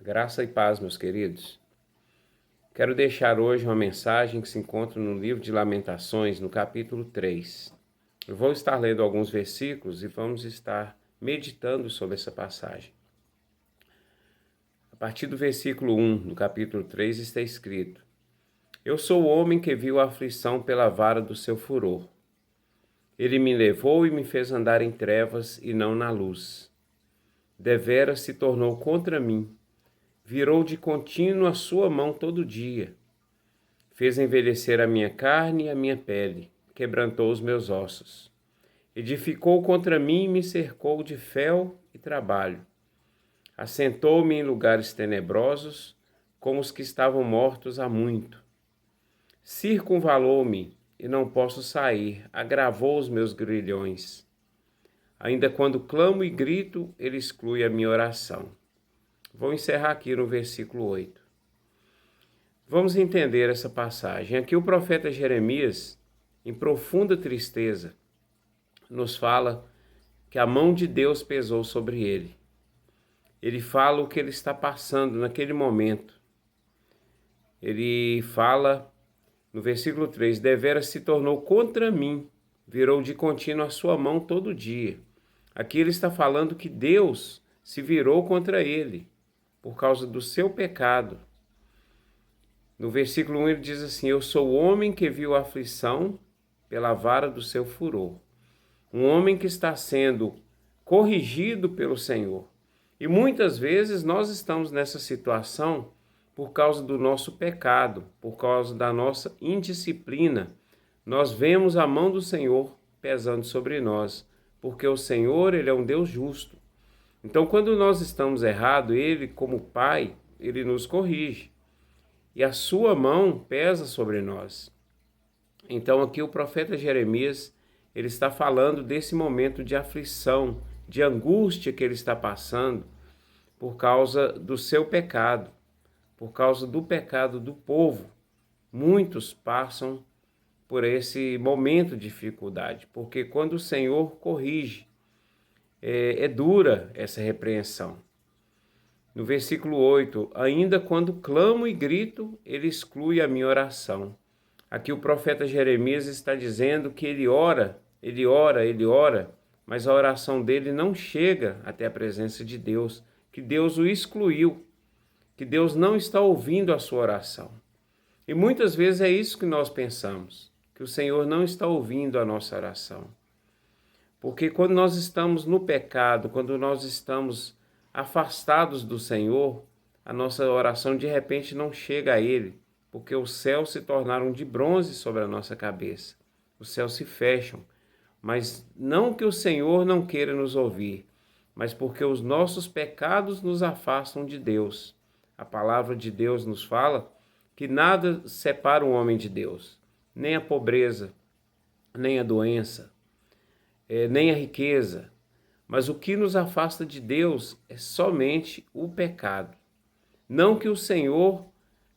Graça e paz, meus queridos. Quero deixar hoje uma mensagem que se encontra no livro de Lamentações, no capítulo 3. Eu vou estar lendo alguns versículos e vamos estar meditando sobre essa passagem. A partir do versículo 1 do capítulo 3 está escrito: Eu sou o homem que viu a aflição pela vara do seu furor. Ele me levou e me fez andar em trevas e não na luz. Deveras se tornou contra mim. Virou de contínuo a sua mão todo dia. Fez envelhecer a minha carne e a minha pele, quebrantou os meus ossos. Edificou contra mim e me cercou de fel e trabalho. Assentou-me em lugares tenebrosos, como os que estavam mortos há muito. Circunvalou-me e não posso sair, agravou os meus grilhões. Ainda quando clamo e grito, ele exclui a minha oração. Vou encerrar aqui no versículo 8. Vamos entender essa passagem. Aqui o profeta Jeremias, em profunda tristeza, nos fala que a mão de Deus pesou sobre ele. Ele fala o que ele está passando naquele momento. Ele fala no versículo 3, deveras se tornou contra mim, virou de contínuo a sua mão todo dia. Aqui ele está falando que Deus se virou contra ele, por causa do seu pecado. No versículo 1 ele diz assim, eu sou o homem que viu a aflição pela vara do seu furor. Um homem que está sendo corrigido pelo Senhor. E muitas vezes nós estamos nessa situação por causa do nosso pecado, por causa da nossa indisciplina. Nós vemos a mão do Senhor pesando sobre nós, porque o Senhor, ele é um Deus justo. Então, quando nós estamos errados, ele, como Pai, ele nos corrige. E a sua mão pesa sobre nós. Então, aqui o profeta Jeremias, ele está falando desse momento de aflição, de angústia que ele está passando por causa do seu pecado, por causa do pecado do povo. Muitos passam por esse momento de dificuldade, porque quando o Senhor corrige, é dura essa repreensão. No versículo 8, ainda quando clamo e grito, ele exclui a minha oração. Aqui o profeta Jeremias está dizendo que ele ora, mas a oração dele não chega até a presença de Deus, que Deus o excluiu, que Deus não está ouvindo a sua oração. E muitas vezes é isso que nós pensamos, que o Senhor não está ouvindo a nossa oração. Porque quando nós estamos no pecado, quando nós estamos afastados do Senhor, a nossa oração de repente não chega a Ele, porque os céus se tornaram de bronze sobre a nossa cabeça. Os céus se fecham, mas não que o Senhor não queira nos ouvir, mas porque os nossos pecados nos afastam de Deus. A palavra de Deus nos fala que nada separa o homem de Deus, nem a pobreza, nem a doença, nem a riqueza, mas o que nos afasta de Deus é somente o pecado. Não que o Senhor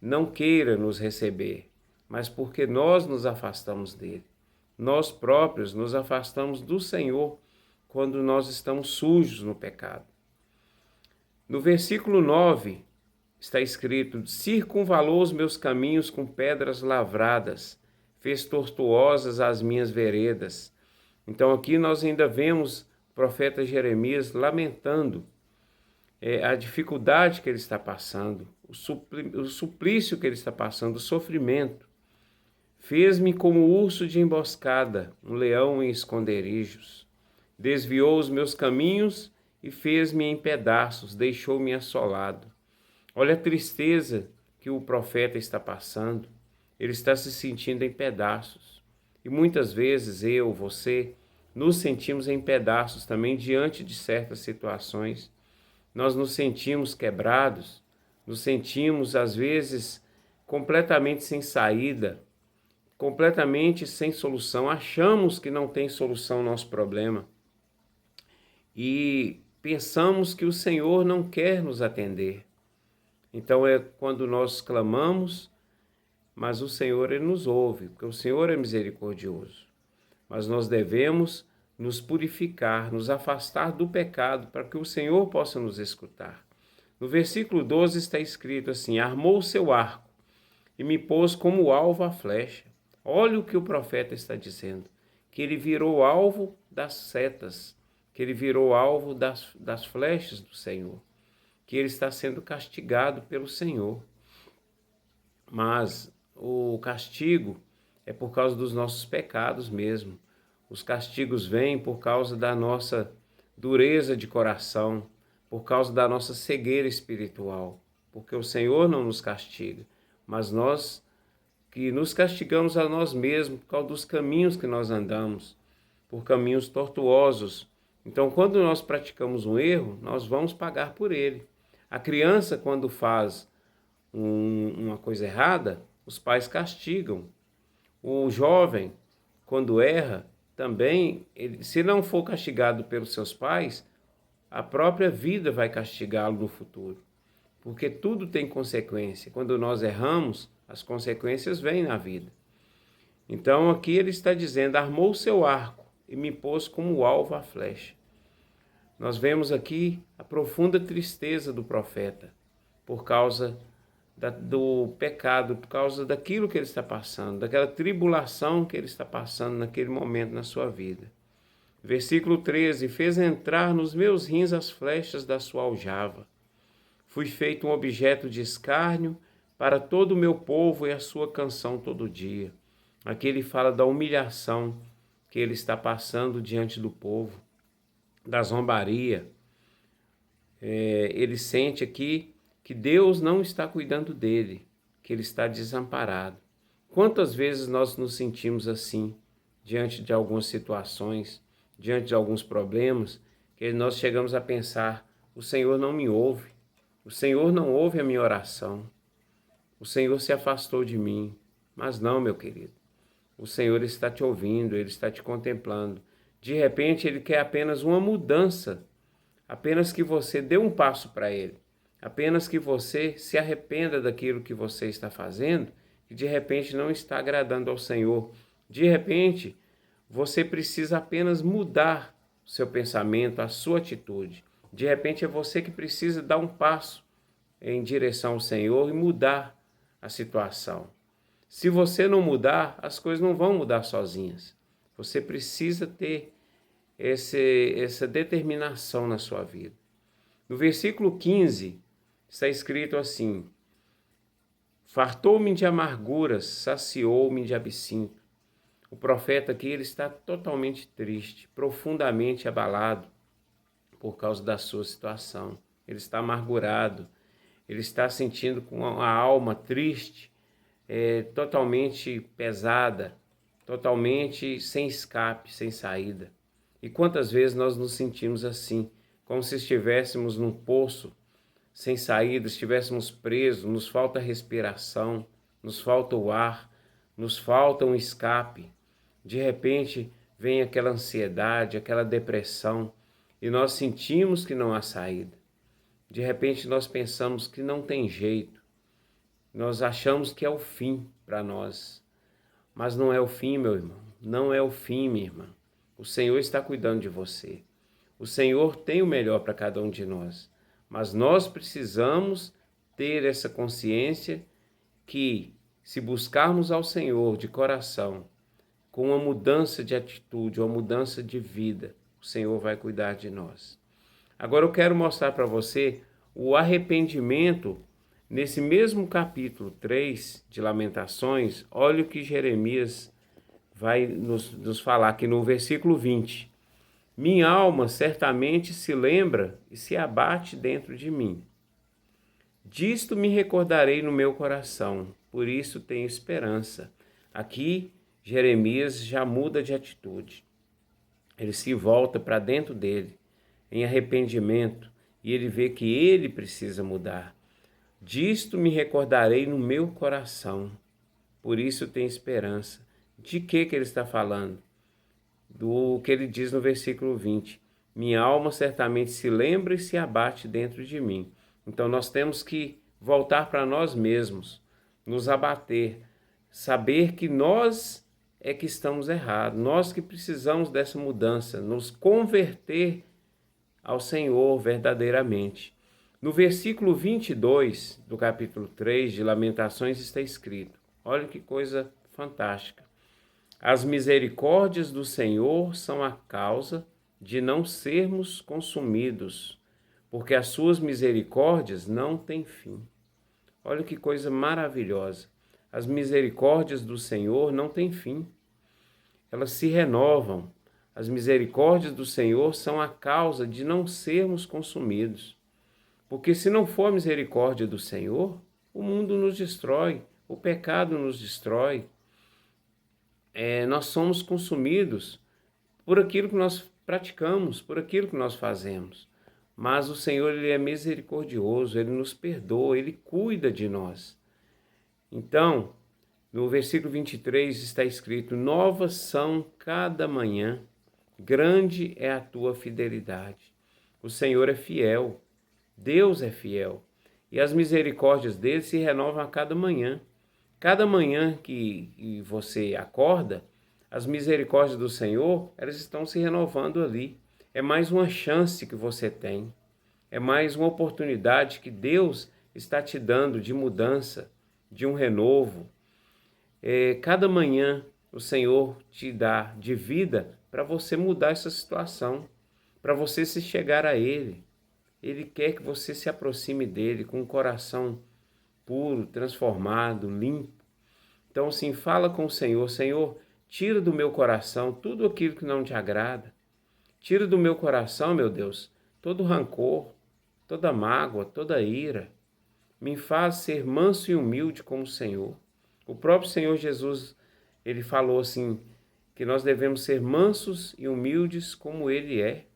não queira nos receber, mas porque nós nos afastamos dele. Nós próprios nos afastamos do Senhor quando nós estamos sujos no pecado. No versículo 9 está escrito, circunvalou os meus caminhos com pedras lavradas, fez tortuosas as minhas veredas. Então aqui nós ainda vemos o profeta Jeremias lamentando a dificuldade que ele está passando, o suplício que ele está passando, o sofrimento. Fez-me como urso de emboscada, um leão em esconderijos. Desviou os meus caminhos e fez-me em pedaços, deixou-me assolado. Olha a tristeza que o profeta está passando. Ele está se sentindo em pedaços. E muitas vezes eu, você, nos sentimos em pedaços também diante de certas situações. Nós nos sentimos quebrados, nos sentimos às vezes completamente sem saída, completamente sem solução. Achamos que não tem solução ao nosso problema. E pensamos que o Senhor não quer nos atender. Então é quando nós clamamos, mas o Senhor ele nos ouve, porque o Senhor é misericordioso. Mas nós devemos nos purificar, nos afastar do pecado, para que o Senhor possa nos escutar. No versículo 12 está escrito assim: armou o seu arco e me pôs como alvo a flecha. Olha o que o profeta está dizendo, que ele virou alvo das setas, que ele virou alvo das flechas do Senhor, que ele está sendo castigado pelo Senhor. Mas o castigo é por causa dos nossos pecados mesmo. Os castigos vêm por causa da nossa dureza de coração, por causa da nossa cegueira espiritual, porque o Senhor não nos castiga, mas nós que nos castigamos a nós mesmos por causa dos caminhos que nós andamos, por caminhos tortuosos. Então, quando nós praticamos um erro, nós vamos pagar por ele. A criança, quando faz uma coisa errada, os pais castigam. O jovem, quando erra, também, se não for castigado pelos seus pais, a própria vida vai castigá-lo no futuro. Porque tudo tem consequência. Quando nós erramos, as consequências vêm na vida. Então aqui ele está dizendo: armou o seu arco e me pôs como alvo a flecha. Nós vemos aqui a profunda tristeza do profeta por causa do pecado, por causa daquilo que ele está passando, daquela tribulação que ele está passando naquele momento na sua vida. Versículo 13: fez entrar nos meus rins as flechas da sua aljava. Fui feito um objeto de escárnio para todo o meu povo e a sua canção todo dia. Aqui ele fala da humilhação que ele está passando diante do povo, da zombaria. Ele sente aqui que Deus não está cuidando dele, que ele está desamparado. Quantas vezes nós nos sentimos assim, diante de algumas situações, diante de alguns problemas, que nós chegamos a pensar: o Senhor não me ouve, o Senhor não ouve a minha oração, o Senhor se afastou de mim. Mas não, meu querido, o Senhor está te ouvindo, Ele está te contemplando. De repente, Ele quer apenas uma mudança, apenas que você dê um passo para Ele, apenas que você se arrependa daquilo que você está fazendo, que de repente não está agradando ao Senhor. De repente, você precisa apenas mudar o seu pensamento, a sua atitude. De repente é você que precisa dar um passo em direção ao Senhor e mudar a situação. Se você não mudar, as coisas não vão mudar sozinhas. Você precisa ter essa determinação na sua vida. No versículo 15 está escrito assim: fartou-me de amarguras, saciou-me de absinto. O profeta aqui ele está totalmente triste, profundamente abalado por causa da sua situação. Ele está amargurado, ele está sentindo com a alma triste, totalmente pesada, totalmente sem escape, sem saída. E quantas vezes nós nos sentimos assim, como se estivéssemos num poço sem saída, estivéssemos presos, nos falta respiração, nos falta o ar, nos falta um escape. De repente vem aquela ansiedade, aquela depressão, e nós sentimos que não há saída. De repente nós pensamos que não tem jeito. Nós achamos que é o fim para nós. Mas não é o fim, meu irmão. Não é o fim, minha irmã. O Senhor está cuidando de você. O Senhor tem o melhor para cada um de nós. Mas nós precisamos ter essa consciência que, se buscarmos ao Senhor de coração, com uma mudança de atitude, uma mudança de vida, o Senhor vai cuidar de nós. Agora eu quero mostrar para você o arrependimento nesse mesmo capítulo 3 de Lamentações. Olha o que Jeremias vai nos falar aqui no versículo 20. Minha alma certamente se lembra e se abate dentro de mim. Disto me recordarei no meu coração, por isso tenho esperança. Aqui Jeremias já muda de atitude. Ele se volta para dentro dele, em arrependimento, e ele vê que ele precisa mudar. Disto me recordarei no meu coração, por isso tenho esperança. De que ele está falando? Do que ele diz no versículo 20. Minha alma certamente se lembra e se abate dentro de mim. Então nós temos que voltar para nós mesmos, nos abater, saber que nós é que estamos errados, nós que precisamos dessa mudança, nos converter ao Senhor verdadeiramente. No versículo 22 do capítulo 3 de Lamentações está escrito, olha que coisa fantástica. As misericórdias do Senhor são a causa de não sermos consumidos, porque as suas misericórdias não têm fim. Olha que coisa maravilhosa. As misericórdias do Senhor não têm fim. Elas se renovam. As misericórdias do Senhor são a causa de não sermos consumidos. Porque se não for a misericórdia do Senhor, o mundo nos destrói, o pecado nos destrói. Nós somos consumidos por aquilo que nós praticamos, por aquilo que nós fazemos. Mas o Senhor, Ele é misericordioso, Ele nos perdoa, Ele cuida de nós. Então, no versículo 23 está escrito, novas são cada manhã, grande é a tua fidelidade. O Senhor é fiel, Deus é fiel, e as misericórdias dele se renovam a cada manhã. Cada manhã que você acorda, as misericórdias do Senhor, elas estão se renovando ali. É mais uma chance que você tem. É mais uma oportunidade que Deus está te dando de mudança, de um renovo. Cada manhã o Senhor te dá de vida para você mudar essa situação, para você se chegar a Ele. Ele quer que você se aproxime dEle com um coração puro, transformado, limpo. Então, assim, fala com o Senhor. Senhor, tira do meu coração tudo aquilo que não te agrada. Tira do meu coração, meu Deus, todo rancor, toda mágoa, toda ira. Me faz ser manso e humilde como o Senhor. O próprio Senhor Jesus, Ele falou assim, que nós devemos ser mansos e humildes como Ele é.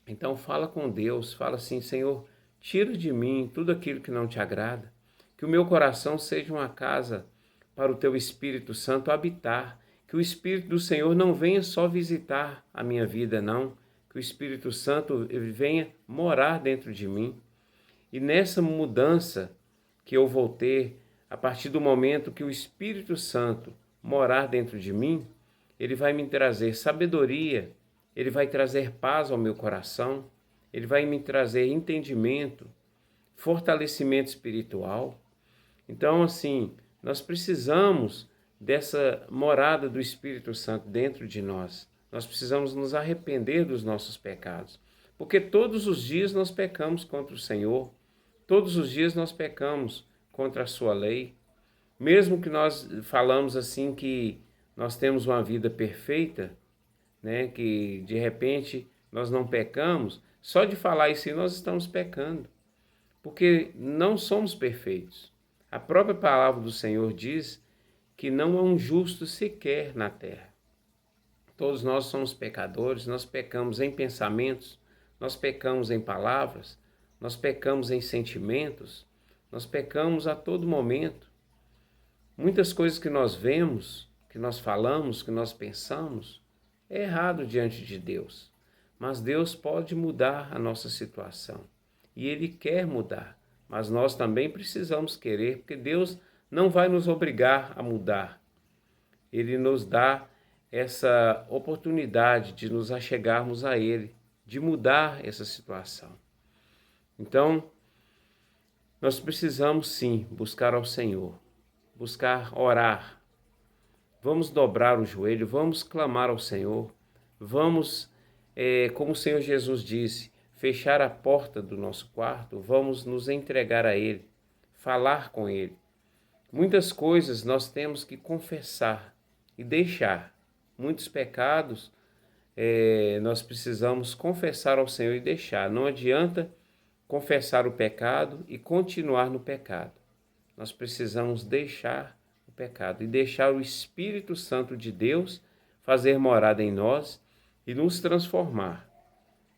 Então fala com Deus, fala assim, Senhor, tira de mim tudo aquilo que não te agrada. Que o meu coração seja uma casa para o Teu Espírito Santo habitar. Que o Espírito do Senhor não venha só visitar a minha vida, não. Que o Espírito Santo venha morar dentro de mim. E nessa mudança que eu vou ter, a partir do momento que o Espírito Santo morar dentro de mim, ele vai me trazer sabedoria, ele vai trazer paz ao meu coração, ele vai me trazer entendimento, fortalecimento espiritual. Então, assim, nós precisamos dessa morada do Espírito Santo dentro de nós. Nós precisamos nos arrepender dos nossos pecados, porque todos os dias nós pecamos contra o Senhor, todos os dias nós pecamos contra a sua lei. Mesmo que nós falamos assim que nós temos uma vida perfeita, né, que de repente nós não pecamos, só de falar isso aí nós estamos pecando, porque não somos perfeitos. A própria palavra do Senhor diz que não há um justo sequer na terra. Todos nós somos pecadores, nós pecamos em pensamentos, nós pecamos em palavras, nós pecamos em sentimentos, nós pecamos a todo momento. Muitas coisas que nós vemos, que nós falamos, que nós pensamos, é errado diante de Deus. Mas Deus pode mudar a nossa situação. E Ele quer mudar. Mas nós também precisamos querer, porque Deus não vai nos obrigar a mudar. Ele nos dá essa oportunidade de nos achegarmos a Ele, de mudar essa situação. Então, nós precisamos sim buscar ao Senhor, buscar orar. Vamos dobrar o joelho, vamos clamar ao Senhor, vamos, como o Senhor Jesus disse, fechar a porta do nosso quarto, vamos nos entregar a Ele, falar com Ele. Muitas coisas nós temos que confessar e deixar. Muitos pecados nós precisamos confessar ao Senhor e deixar. Não adianta confessar o pecado e continuar no pecado. Nós precisamos deixar o pecado e deixar o Espírito Santo de Deus fazer morada em nós e nos transformar.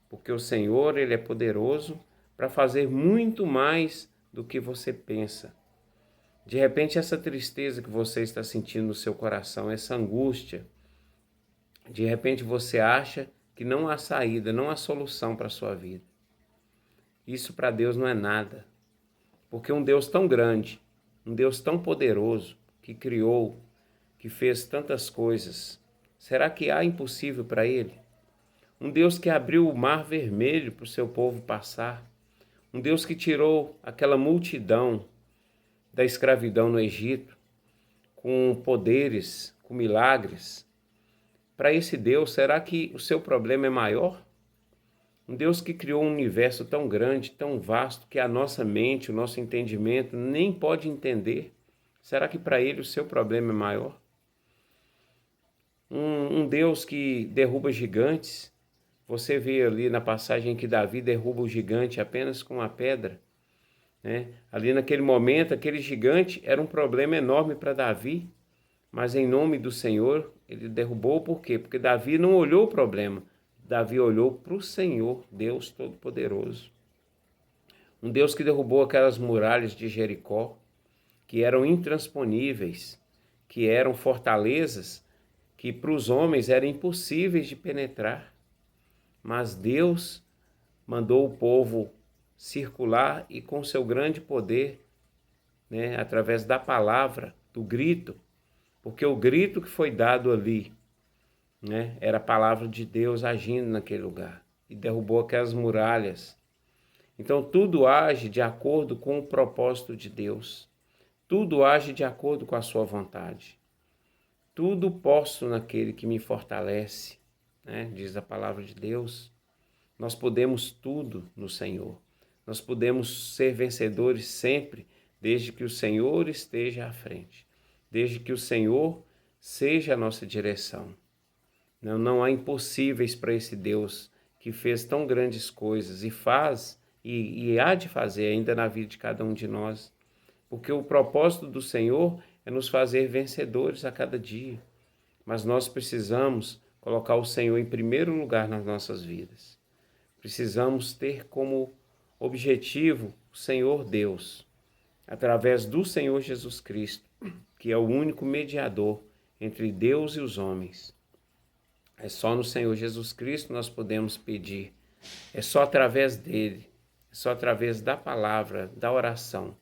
Porque o Senhor, Ele é poderoso para fazer muito mais do que você pensa. De repente, essa tristeza que você está sentindo no seu coração, essa angústia, de repente você acha que não há saída, não há solução para a sua vida. Isso para Deus não é nada, porque um Deus tão grande, um Deus tão poderoso, que criou, que fez tantas coisas, será que há impossível para Ele? Um Deus que abriu o mar vermelho para o seu povo passar, um Deus que tirou aquela multidão da escravidão no Egito, com poderes, com milagres. Para esse Deus, será que o seu problema é maior? Um Deus que criou um universo tão grande, tão vasto, que a nossa mente, o nosso entendimento nem pode entender. Será que para ele o seu problema é maior? Um Deus que derruba gigantes. Você vê ali na passagem que Davi derruba o gigante apenas com uma pedra, né? Ali naquele momento, aquele gigante era um problema enorme para Davi, mas em nome do Senhor, ele derrubou. Por quê? Porque Davi não olhou o problema. Davi olhou para o Senhor, Deus Todo-Poderoso. Um Deus que derrubou aquelas muralhas de Jericó, que eram intransponíveis, que eram fortalezas que para os homens eram impossíveis de penetrar. Mas Deus mandou o povo circular e com seu grande poder, né, através da palavra, do grito, porque o grito que foi dado ali, né, era a palavra de Deus agindo naquele lugar e derrubou aquelas muralhas. Então tudo age de acordo com o propósito de Deus, tudo age de acordo com a sua vontade. Tudo posso naquele que me fortalece, né, diz a palavra de Deus. Nós podemos tudo no Senhor. Nós podemos ser vencedores sempre, desde que o Senhor esteja à frente, desde que o Senhor seja a nossa direção. Não há impossíveis para esse Deus que fez tão grandes coisas e faz e há de fazer ainda na vida de cada um de nós, porque o propósito do Senhor é nos fazer vencedores a cada dia, mas nós precisamos colocar o Senhor em primeiro lugar nas nossas vidas. Precisamos ter como objetivo o Senhor Deus, através do Senhor Jesus Cristo, que é o único mediador entre Deus e os homens. É só no Senhor Jesus Cristo nós podemos pedir, é só através dele, é só através da palavra, da oração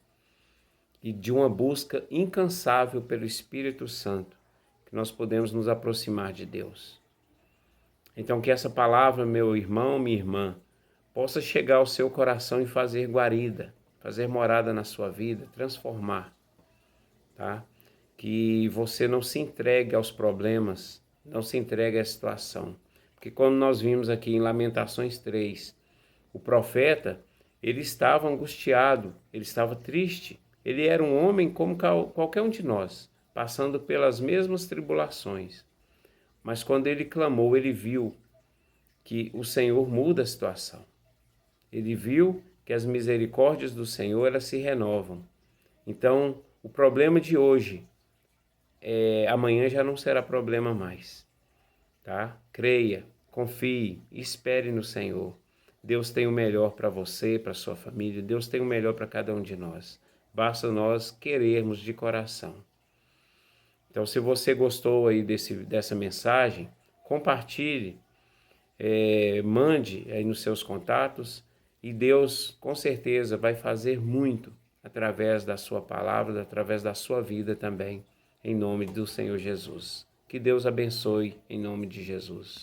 e de uma busca incansável pelo Espírito Santo que nós podemos nos aproximar de Deus. Então que essa palavra, meu irmão, minha irmã, possa chegar ao seu coração e fazer guarida, fazer morada na sua vida, transformar, tá? Que você não se entregue aos problemas, não se entregue à situação. Porque quando nós vimos aqui em Lamentações 3, o profeta, ele estava angustiado, ele estava triste. Ele era um homem como qualquer um de nós, passando pelas mesmas tribulações. Mas quando ele clamou, ele viu que o Senhor muda a situação. Ele viu que as misericórdias do Senhor, elas se renovam. Então, o problema de hoje, amanhã já não será problema mais, tá? Creia, confie, espere no Senhor. Deus tem o melhor para você, para sua família. Deus tem o melhor para cada um de nós. Basta nós querermos de coração. Então, se você gostou aí dessa mensagem, compartilhe, mande aí nos seus contatos e Deus com certeza vai fazer muito através da sua palavra, através da sua vida também, em nome do Senhor Jesus. Que Deus abençoe em nome de Jesus.